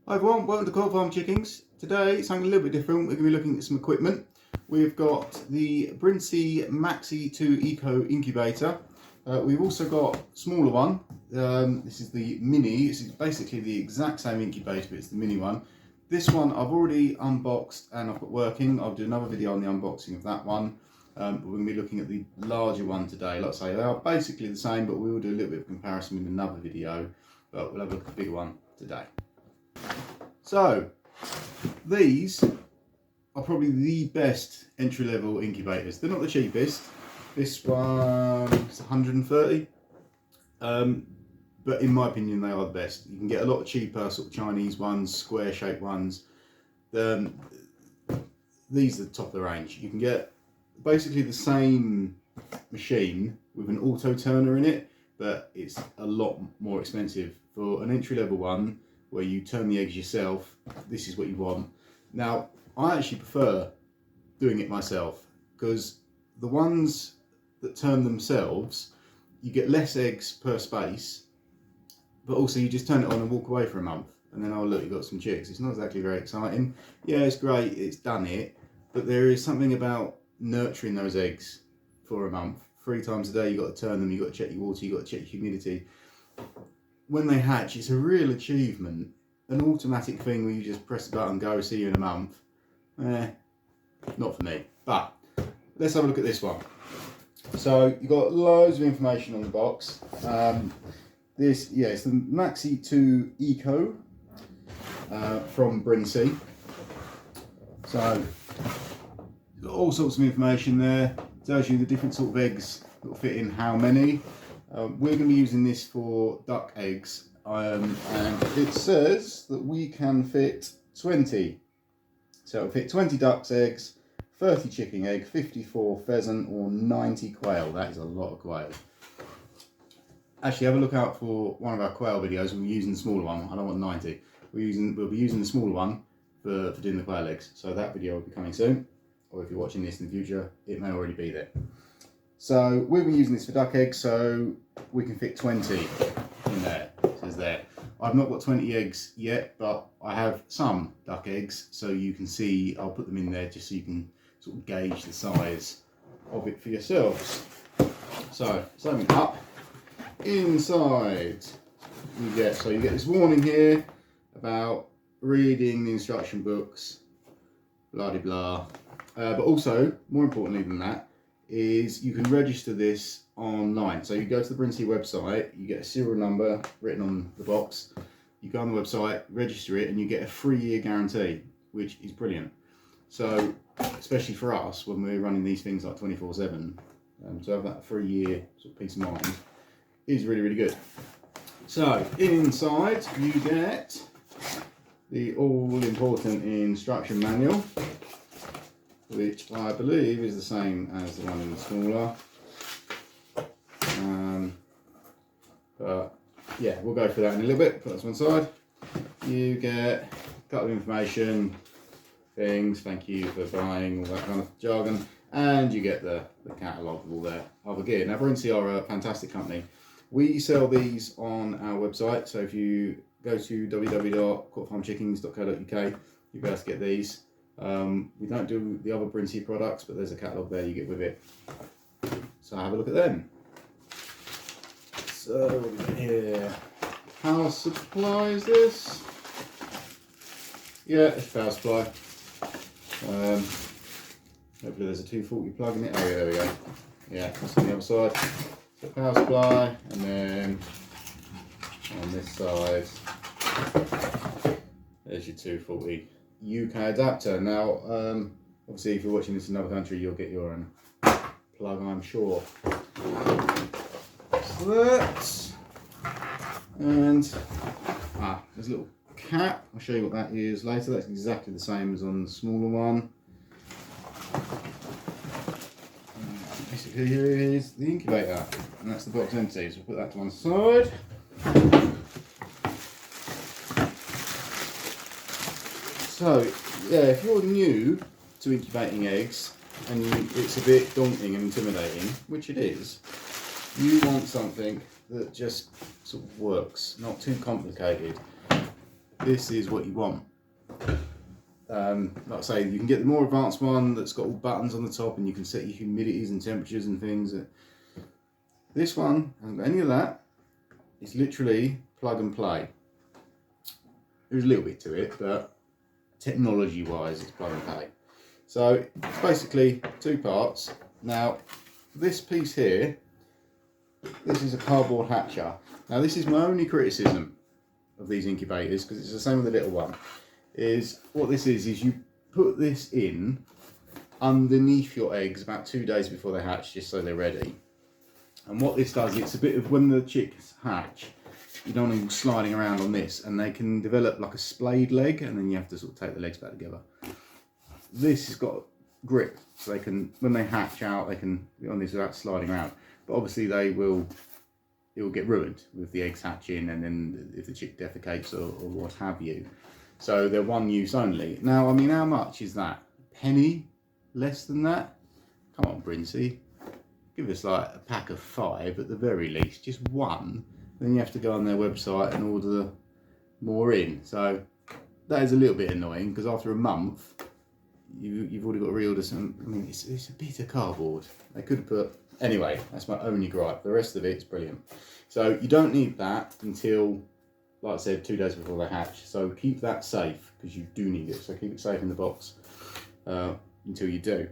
Hi everyone, welcome to Quail Farm Chickens. Today something a little bit different. We're going to be looking at some equipment. We've got the Brinsea Maxi 2 Eco Incubator. We've also got a smaller one. This is the mini. This is basically the exact same incubator, but it's the mini one. This one I've already unboxed and I've got working. I'll do another video on the unboxing of that one. But we're going to be looking at the larger one today. Like I say, they are basically the same, but we will do a little bit of comparison in another video. But we'll have a look at the bigger one today. So, these are probably the best entry-level incubators. They're not the cheapest. This one is 130, but in my opinion they are the best. You can get a lot cheaper sort of Chinese ones, square-shaped ones. These are the top of the range. You can get basically the same machine with an auto turner in it, but it's a lot more expensive. For an entry-level one, where you turn the eggs yourself, this is what you want. Now, I actually prefer doing it myself, because the ones that turn themselves, you get less eggs per space, but also you just turn it on and walk away for a month, and then, oh look, you've got some chicks. It's not exactly very exciting. Yeah, it's great, it's done it, but there is something about nurturing those eggs for a month. 3 times a day you've got to turn them, you've got to check your water, you've got to check your humidity. When they hatch, it's a real achievement. An automatic thing where you just press the button, go, see you in a month. Not for me. But let's have a look at this one. So you've got loads of information on the box. It's the Maxi 2 Eco from Brinsea. So all sorts of information there. Tells you the different sort of eggs that will fit in how many. We're going to be using this for duck eggs, and it says that we can fit 20. So it'll fit 20 duck's eggs, 30 chicken egg, 54 pheasant, or 90 quail. That is a lot of quail. Actually, have a look out for one of our quail videos. We'll be using the smaller one. I don't want 90. We'll be using the smaller one for doing the quail eggs. So that video will be coming soon. Or if you're watching this in the future, it may already be there. So we'll be using this for duck eggs, so we can fit 20 in there. It says there. I've not got 20 eggs yet, but I have some duck eggs, so you can see. I'll put them in there just so you can sort of gauge the size of it for yourselves. So let's open it up. Inside, you get this warning here about reading the instruction books, blah de blah. But also, more importantly than that, is you can register this online. So you go to the Brinsea website, you get a serial number written on the box, you go on the website, register it, and you get a 3-year guarantee, which is brilliant. So, especially for us, when we're running these things like 24/7, to have that 3-year sort of peace of mind is really, really good. So, inside you get the all-important instruction manual, which I believe is the same as the one in the smaller. But yeah, we'll go through that in a little bit. Put that to one side. You get a couple of information things, thank you for buying, all that kind of jargon, and you get the catalogue of all their other gear. Now, Brinsea are a fantastic company. We sell these on our website, so if you go to www.quailfarmchickens.co.uk, you'll be able to get these. We don't do the other Brinsea products, but there's a catalogue there you get with it. So have a look at them. So what is it here? Power supply is this? Yeah, it's power supply. Hopefully there's a 240 plug in it. Oh yeah, there we go. Yeah, that's on the other side. So power supply, and then on this side there's your 240 UK adapter. Now, obviously, if you're watching this in another country, you'll get your own plug, I'm sure. So that, and there's a little cap. I'll show you what that is later. That's exactly the same as on the smaller one. Basically, here is the incubator, and that's the box empty. So we'll put that to one side. So, yeah, if you're new to incubating eggs and it's a bit daunting and intimidating, which it is, you want something that just sort of works, not too complicated. this is what you want. Like I say, you can get the more advanced one that's got all buttons on the top and you can set your humidities and temperatures and things. This one hasn't got any of that. It's literally plug and play. There's a little bit to it, but technology wise it's plug and play. So it's basically two parts. Now this piece here, this is a cardboard hatcher. Now this is my only criticism of these incubators, because it's the same with the little one, is what this is you put this in underneath your eggs about 2 days before they hatch, just so they're ready. And what this does, it's a bit of, when the chicks hatch, you don't want them sliding around on this, and they can develop like a splayed leg, and then you have to sort of take the legs back together. This has got grip, so they can, when they hatch out, they can be on this without sliding around. But obviously it will get ruined with the eggs hatching, and then if the chick defecates or what have you. So they're one use only. Now, I mean, how much is that? A penny? Less than that? Come on, Brinsea. Give us like a pack of 5 at the very least, just one. Then you have to go on their website and order more in. So that is a little bit annoying, because after a month, you've already got to reorder some. I mean, it's a bit of cardboard. They could have put. Anyway, that's my only gripe. The rest of it's brilliant. So you don't need that until, like I said, 2 days before they hatch. So keep that safe, because you do need it. So keep it safe in the box until you do.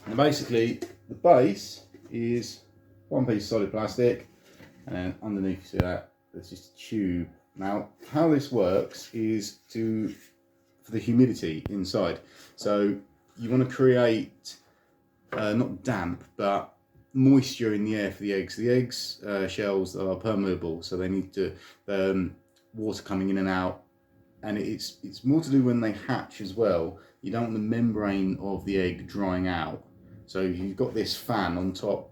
And basically, the base is one piece of solid plastic, and then underneath, you see that, there's just a tube. Now, how this works is for the humidity inside. So you want to create, not damp, but moisture in the air for the eggs. The eggs shells are permeable, so they need to water coming in and out, and it's more to do when they hatch as well. You don't want the membrane of the egg drying out, so you've got this fan on top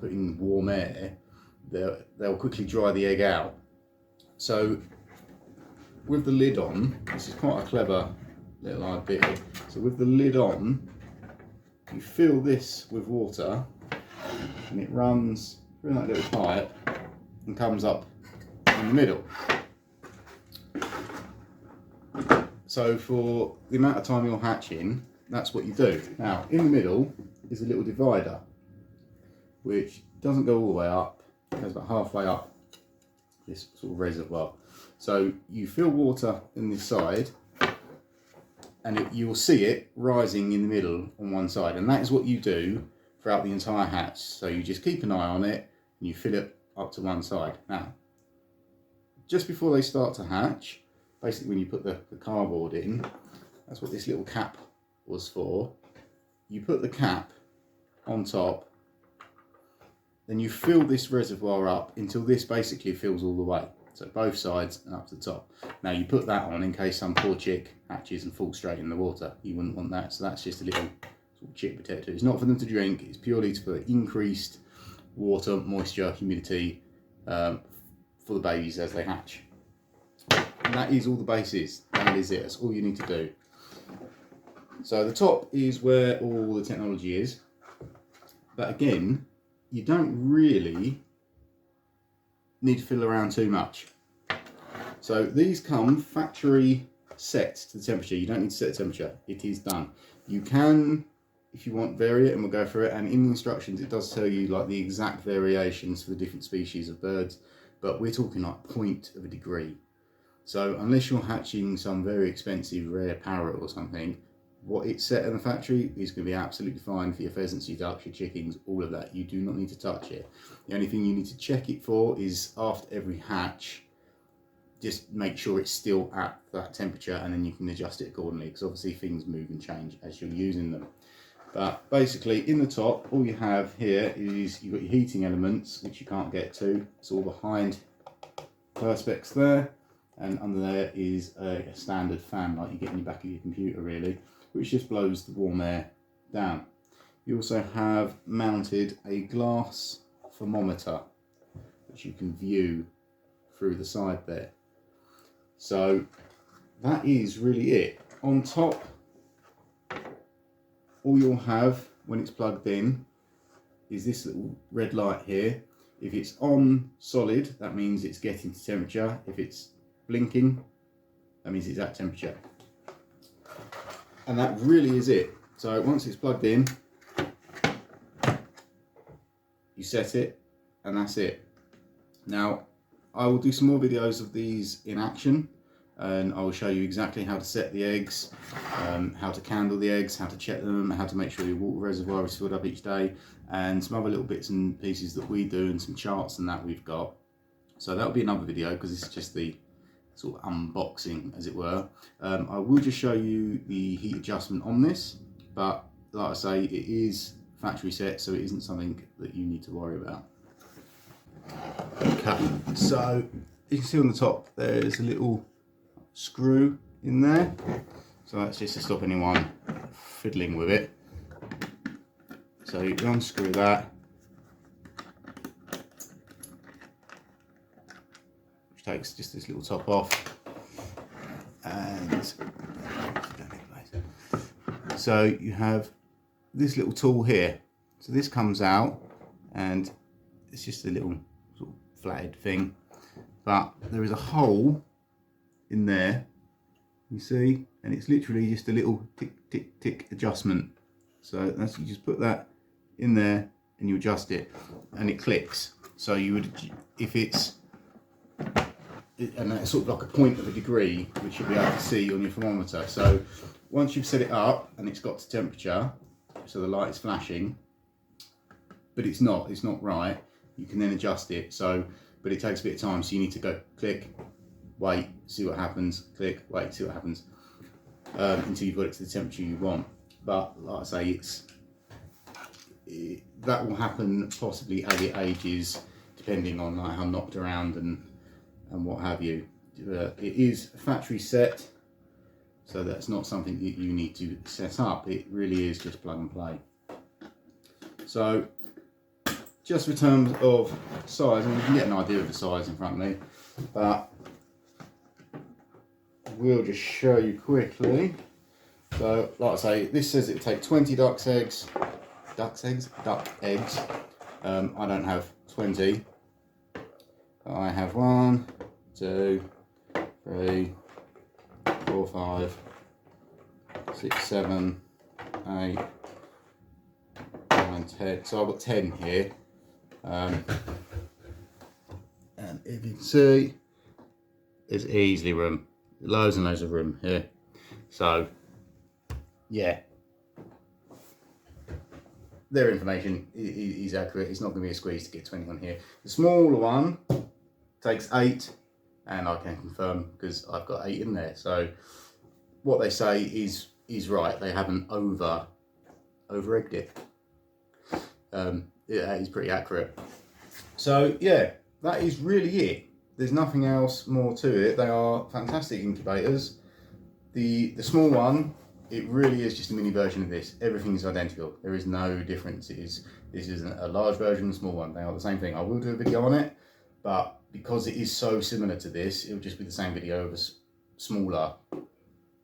putting warm air. They'll quickly dry the egg out. So with the lid on, this is quite a clever little idea. So with the lid on, you fill this with water, and it runs through that little pipe and comes up in the middle. So for the amount of time you're hatching, that's what you do. Now, in the middle is a little divider, which doesn't go all the way up, it goes about halfway up this sort of reservoir. So you fill water in this side, and you will see it rising in the middle on one side, and that is what you do throughout the entire hatch. So you just keep an eye on it and you fill it up to one side. Now, just before they start to hatch, basically when you put the cardboard in, that's what this little cap was for. You put the cap on top, then you fill this reservoir up until this basically fills all the way. So both sides and up to the top. Now you put that on in case some poor chick hatches and falls straight in the water. You wouldn't want that, so that's just a little sort of chick protector. It's not for them to drink, it's purely for increased water, moisture, humidity for the babies as they hatch. And that is all the base is. That is it, that's all you need to do. So the top is where all the technology is. But again, you don't really need to fiddle around too much. So these come factory set to the temperature. You don't need to set the temperature, it is done. You can, if you want, vary it, and we'll go through it, and in the instructions it does tell you like the exact variations for the different species of birds, but we're talking like 0.1 degree. So unless you're hatching some very expensive rare parrot or something, what it's set in the factory is going to be absolutely fine for your pheasants, your ducks, your chickens, all of that. You do not need to touch it. The only thing you need to check it for is after every hatch, just make sure it's still at that temperature, and then you can adjust it accordingly, because obviously things move and change as you're using them. But basically in the top, all you have here is you've got your heating elements, which you can't get to. It's all behind perspex there, and under there is a standard fan like you get in the back of your computer really, which just blows the warm air down. You also have mounted a glass thermometer, which you can view through the side there. So that is really it. On top, all you'll have when it's plugged in is this little red light here. If it's on solid, that means it's getting to temperature. If it's blinking, that means it's at temperature. And that really is it. So once it's plugged in, you set it, and that's it. Now, I will do some more videos of these in action, and I will show you exactly how to set the eggs, how to candle the eggs, how to check them, how to make sure your water reservoir is filled up each day, and some other little bits and pieces that we do, and some charts and that we've got. So that'll be another video, because this is just the sort of unboxing, as it were. I will just show you the heat adjustment on this, but like I say, it is factory set, so it isn't something that you need to worry about. Okay, so you can see on the top there's a little screw in there, so that's just to stop anyone fiddling with it. So you unscrew that, which takes just this little top off, and so you have this little tool here. So this comes out, and it's just a little sort of flatted thing, but there is a hole in there, you see, and it's literally just a little tick tick tick adjustment. So that's, you just put that in there and you adjust it, and it clicks. So you would, if it's, and that's sort of like a point of a degree, which you'll be able to see on your thermometer. So once you've set it up and it's got to temperature, so the light is flashing, but it's not right, you can then adjust it. So, but it takes a bit of time, so you need to go click, wait, see what happens, click, wait, see what happens, until you've got it to the temperature you want. But like I say, that will happen possibly as it ages, depending on like how knocked around and what have you. It is factory set, so that's not something that you need to set up. It really is just plug and play. So just in terms of size, and you can get an idea of the size in front of me, but we'll just show you quickly. So like I say, this says it would take 20 duck eggs. I don't have 20. I have 1, 2, 3, 4, 5, 6, 7, 8, 9, 10. So I've got 10 here. And if you can see, there's easily room, loads and loads of room here. So yeah, their information is accurate. It's not going to be a squeeze to get 20 on here. The smaller one takes 8, and I can confirm because I've got 8 in there. So what they say is right. They haven't over egged it. Yeah, that is pretty accurate. So yeah, that is really it. There's nothing else more to it. They are fantastic incubators. The small one, it really is just a mini version of this. Everything is identical. There is no difference. This isn't a large version, a small one. They are the same thing. I will do a video on it, but because it is so similar to this, it will just be the same video of a smaller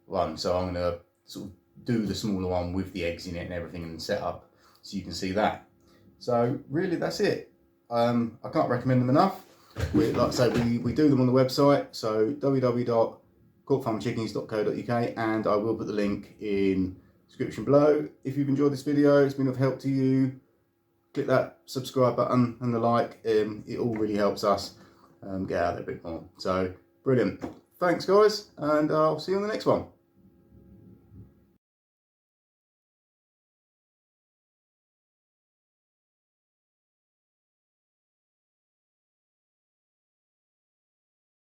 one. So I'm going to sort of do the smaller one with the eggs in it and everything and set up so you can see that. So really, that's it. I can't recommend them enough. Like I say, we do them on the website, so www.courtfarmchickens.co.uk, and I will put the link in the description below. If you've enjoyed this video, it's been of help to you, click that subscribe button and the like. It all really helps us get out there a bit more. So brilliant. Thanks guys, and I'll see you on the next one.